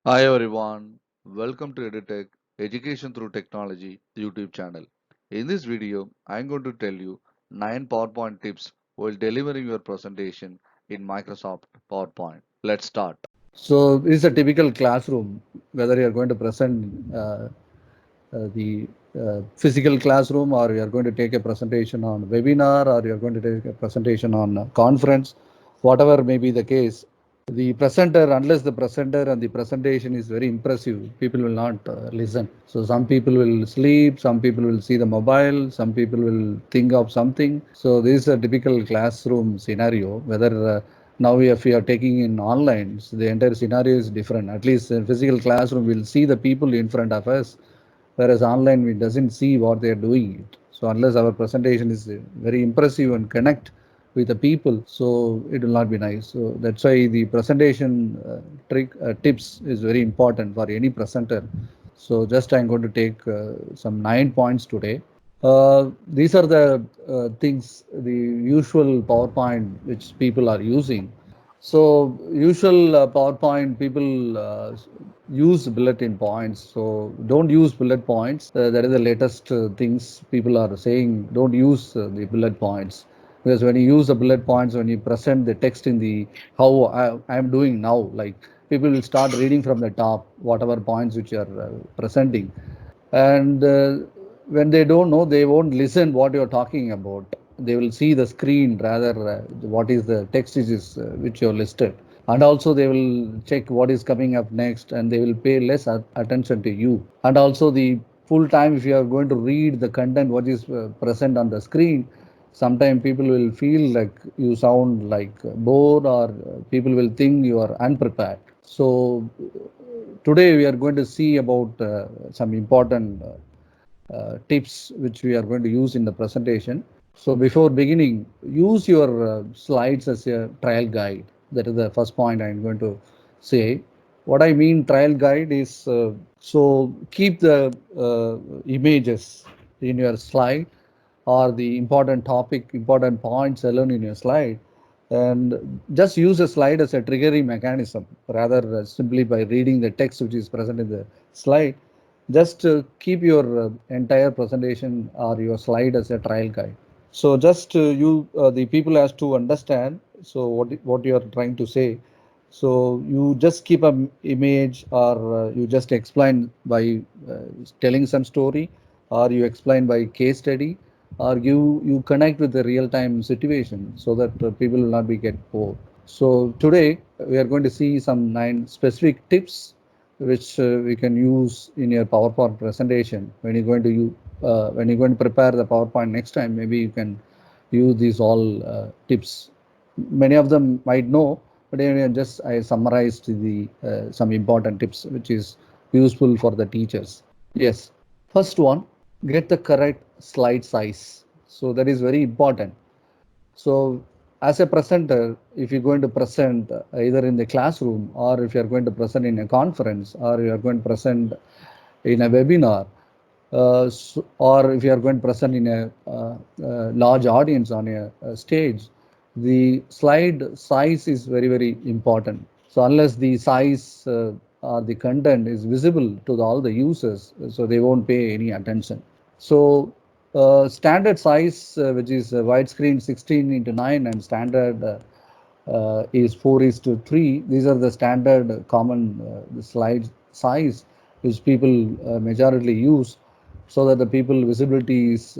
Hi everyone, welcome to EduTech Education Through Technology YouTube channel. In this video, I am going to tell you 9 PowerPoint tips while delivering your presentation in Microsoft PowerPoint. Let's start. So this is a typical classroom, whether you are going to present the physical classroom or you are going to take a presentation on webinar or you are going to take a presentation on conference, whatever may be the case. The presenter, unless the presenter and the presentation is very impressive, people will not listen. So some people will sleep, some people will see the mobile, some people will think of something. So this is a typical classroom scenario. Whether now if we are taking in online, so the entire scenario is different. At least in physical classroom, we'll see the people in front of us, whereas online we doesn't see what they are doing. So unless our presentation is very impressive and connect with the people, so it will not be nice. So that's why the presentation trick tips is very important for any presenter. So just I'm going to take some 9 points today. These are the things, the usual PowerPoint which people are using. So usual PowerPoint people use bulletin points. So don't use bullet points. That is the latest things people are saying. Don't use the bullet points, because when you use the bullet points, when you present the text in the how I am doing now, like people will start reading from the top whatever points which you are presenting, and when they don't know, they won't listen what you're talking about. They will see the screen rather what is the text is which you're listed, and also they will check what is coming up next, and they will pay less attention to you. And also the full time, if you are going to read the content what is present on the screen, sometimes people will feel like you sound like bored, or people will think you are unprepared. So today we are going to see about some important tips which we are going to use in the presentation. So before beginning, use your slides as a trial guide. That is the first point I'm going to say. What I mean trial guide is, so keep the images in your slide, or the important topic, important points alone in your slide, and just use a slide as a triggering mechanism rather simply by reading the text which is present in the slide. Just keep your entire presentation or your slide as a trial guide. So just you the people has to understand so what you are trying to say. So you just keep an image, or you just explain by telling some story, or you explain by case study, or you connect with the real time situation, so that people will not be get bored. So today we are going to see some 9 specific tips which we can use in your PowerPoint presentation. When you're going to when you're going to prepare the PowerPoint next time, maybe you can use these all tips. Many of them might know, but anyway, just I summarized the some important tips which is useful for the teachers. Yes, first one, get the correct slide size. So that is very important. So, as a presenter, if you're going to present either in the classroom, or if you're going to present in a conference, or you're going to present in a webinar, or if you are going to present in a large audience on a stage, the slide size is very, very important. So, unless the size or the content is visible to all the users, so they won't pay any attention. So standard size, which is widescreen 16 into 9, and standard is 4 is to 3. These are the standard common slide size which people majorly use, so that the people visibility is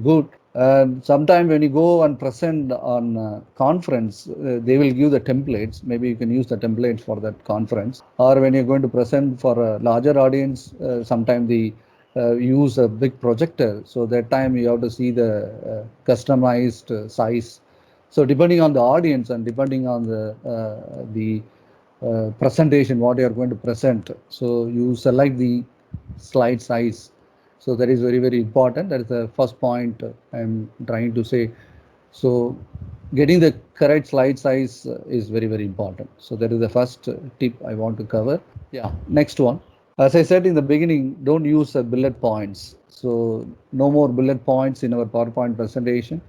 good. And sometime when you go and present on conference, they will give the templates. Maybe you can use the templates for that conference. Or when you're going to present for a larger audience, sometime the use a big projector. So that time you have to see the customized size. So depending on the audience and depending on the presentation, what you are going to present, so you select the slide size. So that is very, very important. That is the first point I'm trying to say. So getting the correct slide size is very, very important. So that is the first tip I want to cover. Yeah, next one. As I said in the beginning, don't use bullet points. So no more bullet points in our PowerPoint presentation.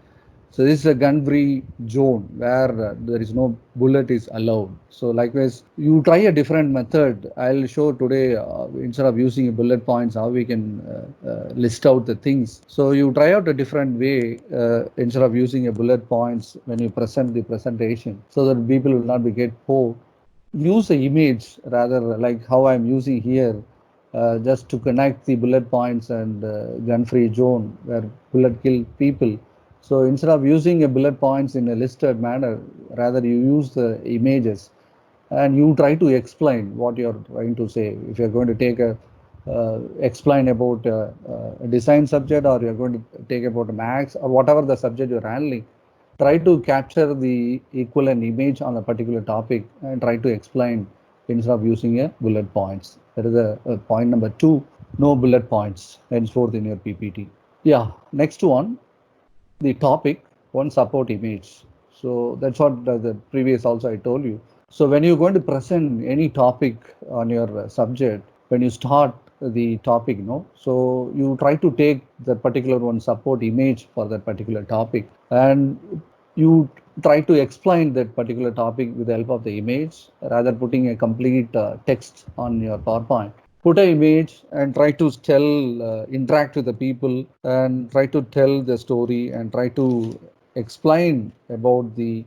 So this is a gun-free zone where there is no bullet is allowed. So likewise, you try a different method. I'll show today instead of using bullet points how we can list out the things. So you try out a different way instead of using a bullet points when you present the presentation, so that people will not be get bored. Use a image rather like how I'm using here, just to connect the bullet points and gun-free zone where bullet kill people. So instead of using a bullet points in a listed manner, rather you use the images and you try to explain what you're trying to say. If you're going to take a explain about a design subject, or you're going to take about a max or whatever the subject you're handling, try to capture the equivalent image on a particular topic and try to explain instead of using a bullet points. That is a point number 2. No bullet points henceforth in your PPT. Yeah, next one, the topic, one support image. So that's what the previous also I told you. So when you're going to present any topic on your subject, when you start the topic, so you try to take the particular one support image for that particular topic, and you try to explain that particular topic with the help of the image rather putting a complete text on your PowerPoint. Put an image and try to tell, interact with the people and try to tell the story and try to explain about the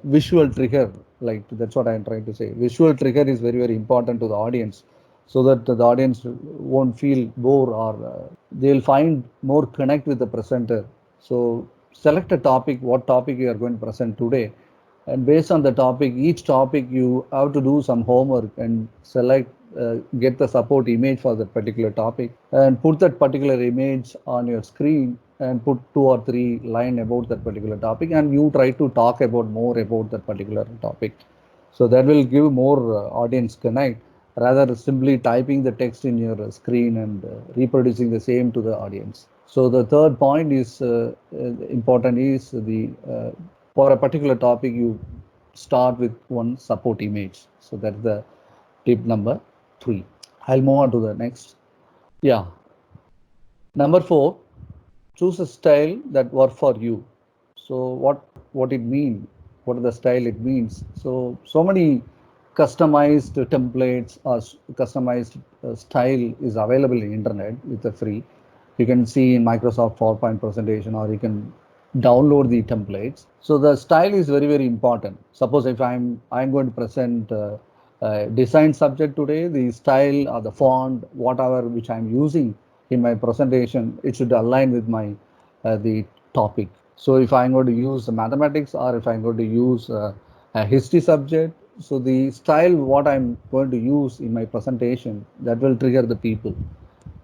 visual trigger. Like that's what I'm trying to say. Visual trigger is very, very important to the audience, so that the audience won't feel bored, or they'll find more connect with the presenter. So select a topic, what topic you are going to present today, and based on the topic, each topic you have to do some homework and select, get the support image for that particular topic and put that particular image on your screen and put 2 or 3 line about that particular topic, and you try to talk about more about that particular topic. So that will give more audience connect rather simply typing the text in your screen and reproducing the same to the audience. So the third point is important is the for a particular topic you start with one support image. So that's the tip number 3. I'll move on to the next. Yeah. Number 4, choose a style that work for you. So what it mean? What is the style it means? So many customized templates or customized style is available in internet with the free. You can see in Microsoft PowerPoint presentation, or you can download the templates. So the style is very, very important. Suppose if I'm going to present design subject today, the style or the font, whatever which I'm using in my presentation, it should align with my the topic. So if I'm going to use mathematics, or if I'm going to use a history subject, so the style what I'm going to use in my presentation, that will trigger the people.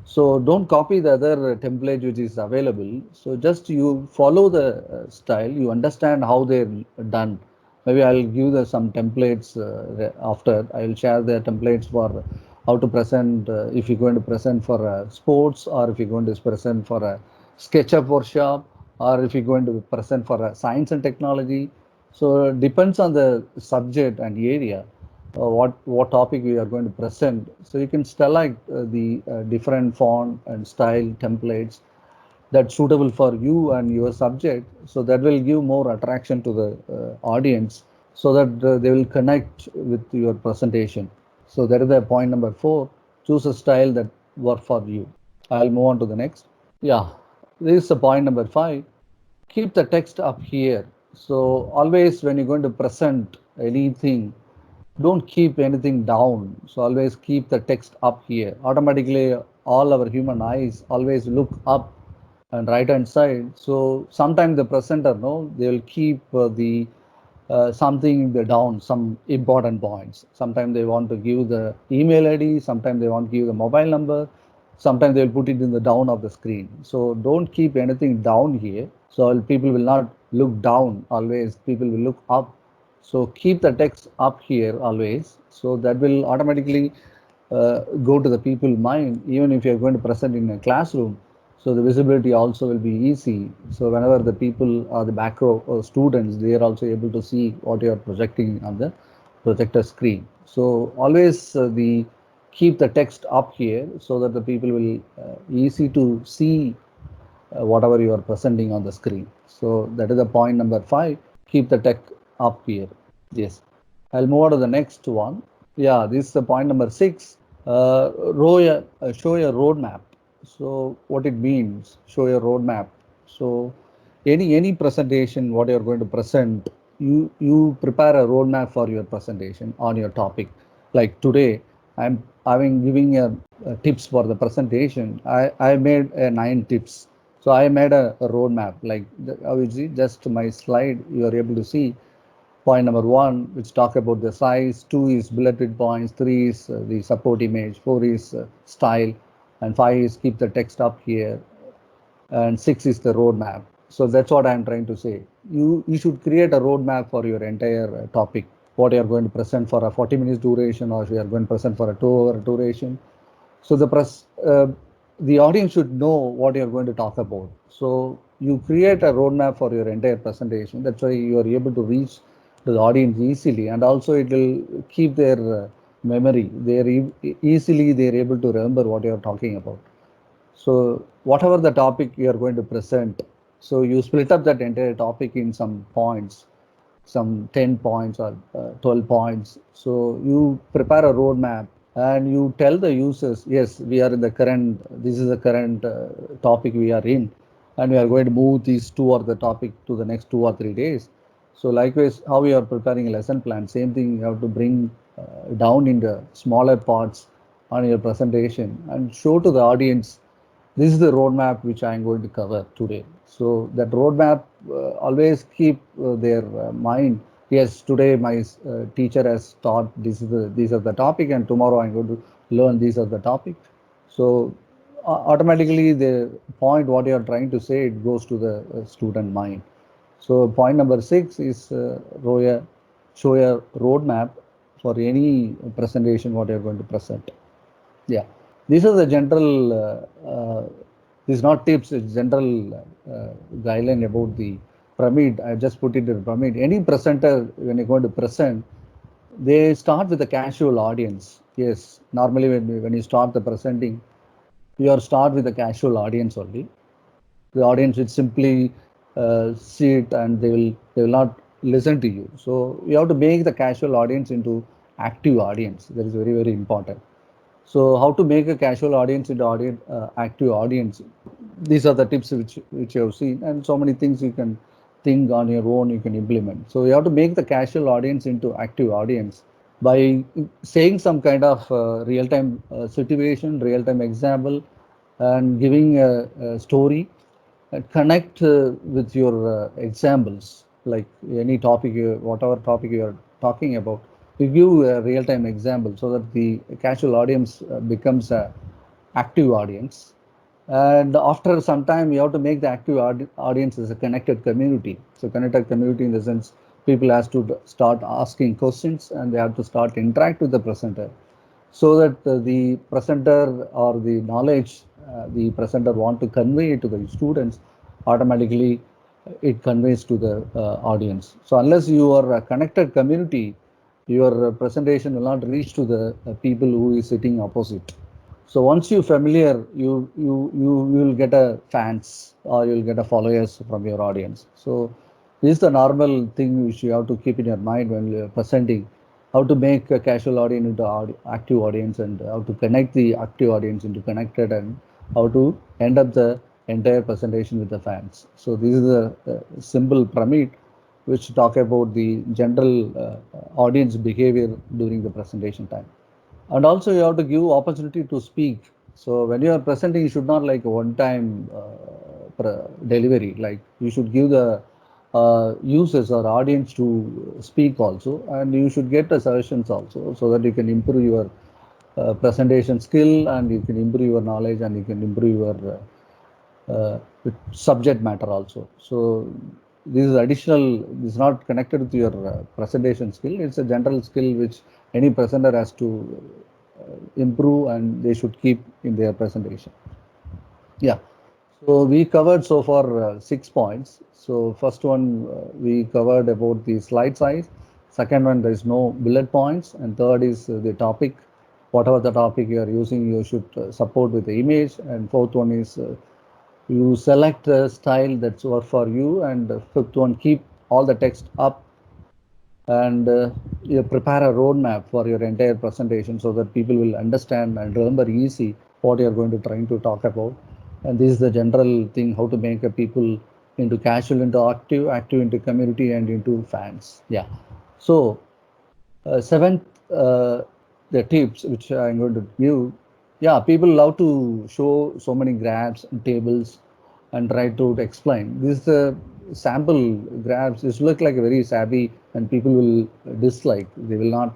So don't copy the other template which is available. So just you follow the style, you understand how they're done. Maybe I'll give some templates after. I'll share the templates for how to present, if you're going to present for sports, or if you're going to present for a SketchUp workshop, or if you're going to present for science and technology. So it depends on the subject and area, what topic we are going to present. So you can select the different font and style templates that's suitable for you and your subject. So that will give more attraction to the audience, so that they will connect with your presentation. So that is the point number 4. Choose a style that work for you. I'll move on to the next. Yeah, this is the point number 5. Keep the text up here. So always when you're going to present anything, don't keep anything down. So always keep the text up here. Automatically, all our human eyes always look up and right hand side. So sometimes the presenter, no, they will keep the something down, some important points. Sometimes they want to give the email ID, sometimes they want to give the mobile number, sometimes they will put it in the down of the screen. So don't keep anything down here. So people will not look down always, people will look up. So keep the text up here always. So that will automatically go to the people mind, even if you're going to present in a classroom. So the visibility also will be easy. So whenever the people or the back row or students, they are also able to see what you are projecting on the projector screen. So always the keep the text up here, so that the people will easy to see whatever you are presenting on the screen. So that is the point number 5. Keep the tech up here. Yes. I'll move on to the next one. Yeah, this is the point number 6. Show a roadmap. So what it means, show a roadmap. So any presentation, what you're going to present, you prepare a roadmap for your presentation on your topic. Like today, I'm giving a tips for the presentation. I made 9 tips. So I made a roadmap. Like obviously, just my slide, you are able to see point number 1, which talk about the size. 2 is bulleted points. 3 is the support image. 4 is style, and 5 is keep the text up here, and 6 is the roadmap. So that's what I'm trying to say. You should create a roadmap for your entire topic. What you are going to present for a 40 minutes duration, or if you are going to present for a 2 hour duration. So the audience should know what you're going to talk about. So you create a roadmap for your entire presentation. That's why you are able to reach to the audience easily, and also it will keep their memory. They're able to remember what you're talking about. So whatever the topic you are going to present, so you split up that entire topic in some points, some 10 points or 12 points. So you prepare a roadmap and you tell the users, yes, this is the current topic we are in, and we are going to move these 2 or the topic to the next 2 or 3 days. So likewise, how you are preparing a lesson plan, same thing you have to bring down in the smaller parts on your presentation and show to the audience, this is the roadmap which I am going to cover today. So that roadmap always keep their mind. Yes, today my teacher has taught these are the topic, and tomorrow I'm going to learn these are the topic. So automatically the point what you are trying to say, it goes to the student mind. So point number 6 is show a roadmap for any presentation what you are going to present. Yeah, these are the general. These not tips. It's general guideline about the pyramid. I just put it in pyramid. Any presenter, when you're going to present, they start with a casual audience. Yes, normally when you start the presenting, you start with a casual audience only. The audience will simply sit, and they will not listen to you. So you have to make the casual audience into active audience. That is very important. So how to make a casual audience into active audience? These are the tips which you have seen, and so many things you can think on your own, you can implement. So you have to make the casual audience into active audience by saying some kind of real-time situation, real-time example, and giving a story. Connect with your examples, like any topic, whatever topic you are talking about. You give a real-time example so that the casual audience becomes a active audience. And after some time, you have to make the active audience as a connected community. So connected community in the sense, people has to start asking questions, and they have to start interact with the presenter, so that the presenter or the knowledge the presenter want to convey to the students, automatically it conveys to the audience. So unless you are a connected community, your presentation will not reach to the people who is sitting opposite. So once you familiar, you will get a fans, or you'll get a followers from your audience. So this is the normal thing which you have to keep in your mind when you're presenting. How to make a casual audience into active audience, and how to connect the active audience into connected, and how to end up the entire presentation with the fans. So this is a simple pyramid which talk about the general audience behavior during the presentation time. And also you have to give opportunity to speak. So when you are presenting, you should not like one time delivery. Like you should give the users or audience to speak also, and you should get the suggestions also, so that you can improve your presentation skill, and you can improve your knowledge, and you can improve your subject matter also. So this is additional, this is not connected to your presentation skill. It's a general skill which any presenter has to improve, and they should keep in their presentation. Yeah. So we covered so far 6 points. So first one, we covered about the slide size. Second one, there is no bullet points. And third is the topic. Whatever the topic you are using, you should support with the image. And fourth one is You select a style that's work for you, and fifth one, keep all the text up, and you prepare a roadmap for your entire presentation so that people will understand and remember easy what you're going to trying to talk about. And this is the general thing, how to make a people into casual into active, active into community, and into fans. Yeah. So seventh, the tips which I'm going to give. Yeah, people love to show so many graphs and tables and try to explain. This sample graphs, this look like a very savvy, and people will dislike. They will not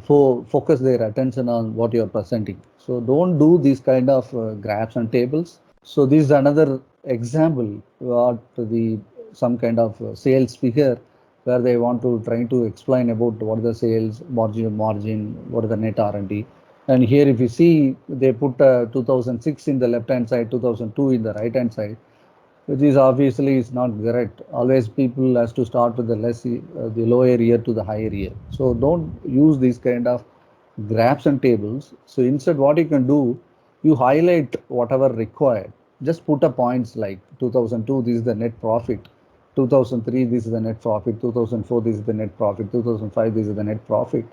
focus their attention on what you're presenting. So don't do these kind of graphs and tables. So this is another example what the some kind of sales figure where they want to try to explain about what is the sales margin, what is the net R&D. And here if you see they put 2006 in the left hand side, 2002 in the right hand side, which is obviously is not correct. Always people has to start with the lower year to the higher year. So don't use these kind of graphs and tables. So instead, what you can do, you highlight whatever required. Just put a points like 2002, this is the net profit. 2003, this is the net profit. 2004, this is the net profit. 2005, this is the net profit.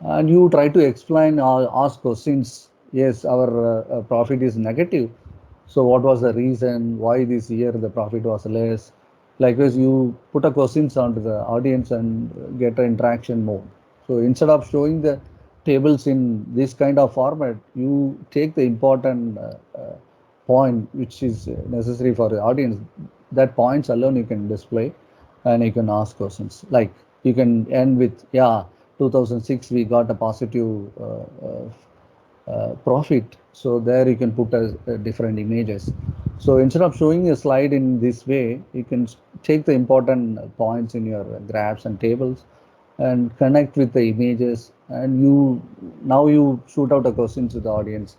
And you try to explain or ask questions. Yes, our profit is negative. So what was the reason why this year the profit was less? Likewise, you put a questions onto the audience and get an interaction more. So instead of showing the tables in this kind of format, you take the important point which is necessary for the audience. That points alone you can display, and you can ask questions. Like you can end with, yeah, 2006 we got a positive profit. So there you can put a different images. So instead of showing a slide in this way, you can take the important points in your graphs and tables and connect with the images, and you now you shoot out a question to the audience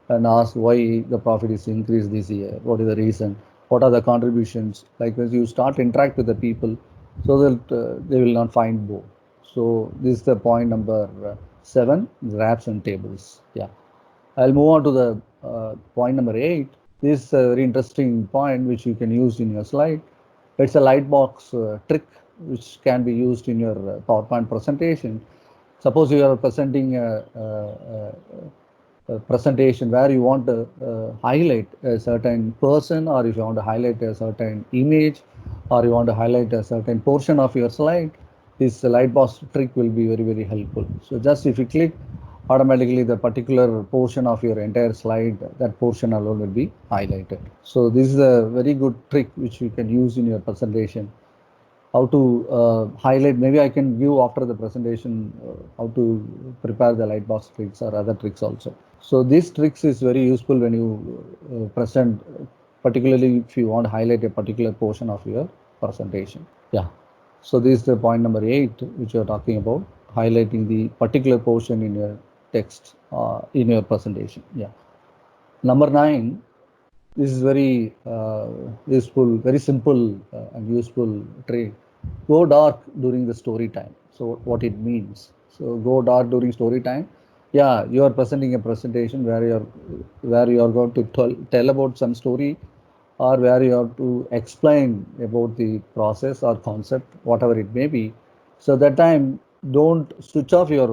and ask why the profit is increased this year, what is the reason, what are the contributions. Likewise, you start interact with the people so that they will not find bored. So this is the point number 7, graphs and tables. Yeah. I'll move on to the point number 8. This is a very interesting point which you can use in your slide. It's a lightbox trick which can be used in your PowerPoint presentation. Suppose you are presenting a presentation where you want to highlight a certain person, or if you want to highlight a certain image, or you want to highlight a certain portion of your slide, this lightbox trick will be very, very helpful. So just if you click, automatically the particular portion of your entire slide, that portion alone will be highlighted. So this is a very good trick which you can use in your presentation. How to highlight, maybe I can give after the presentation how to prepare the lightbox tricks or other tricks also. So these tricks is very useful when you present, particularly if you want to highlight a particular portion of your presentation. Yeah. So this is the point number 8, which you're talking about, highlighting the particular portion in your text in your presentation. Yeah. Number 9, this is very useful, very simple and useful trick. Go dark during the story time. So what it means? So go dark during story time. Yeah, you are presenting a presentation where you are going to tell about some story, or where you have to explain about the process or concept, whatever it may be. So that time, don't switch off your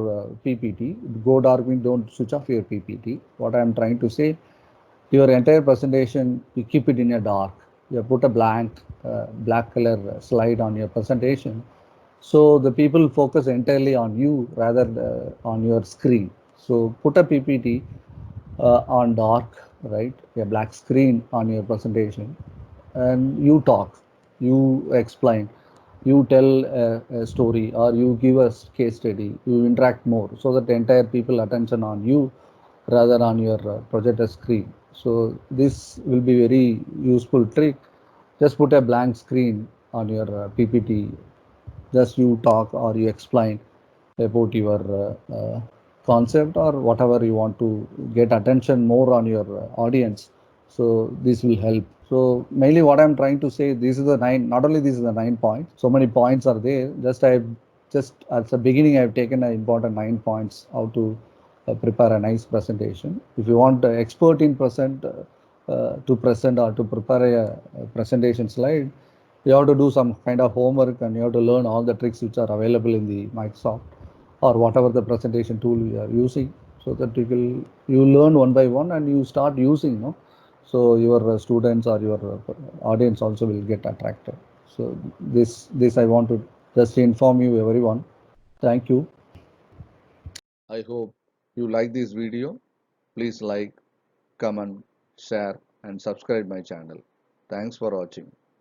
PPT. Go dark means don't switch off your PPT. What I am trying to say, your entire presentation, you keep it in a dark. You put a black color slide on your presentation, so the people focus entirely on you rather on your screen. So put a PPT on dark, right? A black screen on your presentation, and you talk, you explain, you tell a story, or you give a case study, you interact more, so that the entire people attention on you rather on your projector screen. So this will be very useful trick. Just put a blank screen on your PPT. Just you talk or you explain about your concept or whatever you want to get attention more on your audience. So this will help. So mainly what I'm trying to say, this is the 9, not only this is the 9 points, so many points are there. Just at the beginning, I've taken an important 9 points how to prepare a nice presentation. If you want expert in present, to present or to prepare a presentation slide, you have to do some kind of homework and you have to learn all the tricks which are available in the Microsoft or whatever the presentation tool you are using, so that you learn one by one and you start using, no? So your students or your audience also will get attracted. So this I want to just inform you everyone. Thank you. I hope you like this video. Please like, comment, share, and subscribe my channel. Thanks for watching.